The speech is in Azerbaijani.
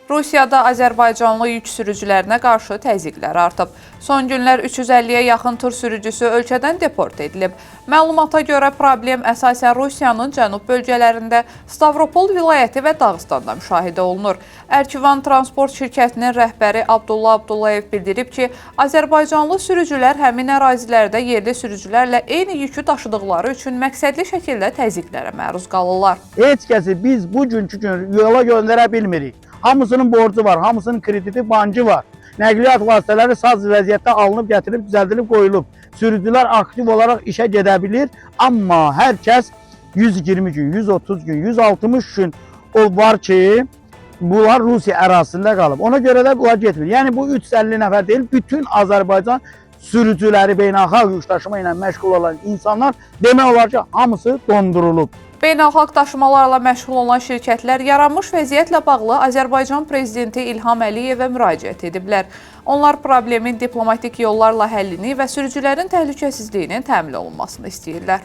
Rusiyada Azərbaycanlı yük sürücülərinə qarşı təzyiqlər artıb. Son günlər 350-yə yaxın tur sürücüsü ölkədən deport edilib. Məlumata görə problem əsasən Rusiyanın cənub bölgələrində, Stavropol vilayəti və Dağıstanda müşahidə olunur. Ərkivan Transport şirkətinin rəhbəri Abdullah Abdullayev bildirib ki, Azərbaycanlı sürücülər həmin ərazilərdə yerli sürücülərlə eyni yükü daşıdıqları üçün məqsədli şəkildə təzyiqlərə məruz qalırlar. Heç kəsi biz bugünkü gün yola göndərə bilmirik. Hamısının borcu var, hamısının krediti, bankı var. Nəqliyyat vasitələri saz vəziyyətdə alınıb, gətirilib, düzəldilib, qoyulub. Sürücülər aktiv olaraq işə gedə bilir, amma hər kəs 120 gün, 130 gün, 160 gün o var ki, bunlar Rusiya ərazisində qalıb. Ona görə də bunlar getmir. Yəni bu 350 nəfər deyil, bütün Azərbaycan sürücüləri, beynəlxalq yük daşıma ilə məşğul olan insanlar demək olar ki, hamısı dondurulub. Beynəlxalq daşımalarla məşğul olan şirkətlər yaranmış vəziyyətlə bağlı Azərbaycan Prezidenti İlham Əliyevə müraciət ediblər. Onlar problemin diplomatik yollarla həllini və sürücülərin təhlükəsizliyinin təmin olunmasını istəyirlər.